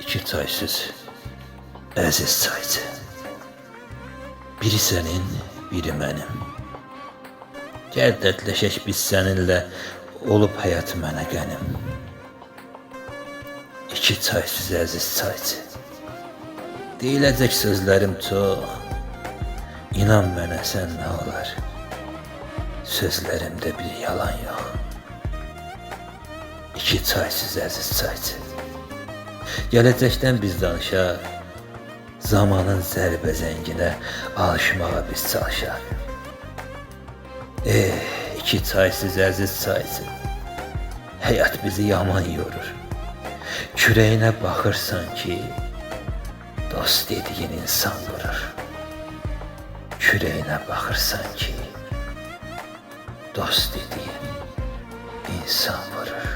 İki çaysız, əziz çaycı. Biri sənin, biri mənim. Gəl dərdləşək biz səninlə, olub həyat mənə qənim. İki çaysız, əziz çaycı. Deyiləcək sözlərim çox. İnan mənə, sən nə olar? Sözlərimdə bir yalan yox. İki çaysız, əziz çaycı. Gələcəkdən biz danışaq, zamanın zərbə zənginə alışmağa biz çalışaq. İki çaysız, əziz çaycı. Həyat bizi yaman yorur. Kürəyinə baxırsan ki, dost dediyin insan vurur. Kürəyinə baxırsan ki, dost dediyin insan vurur.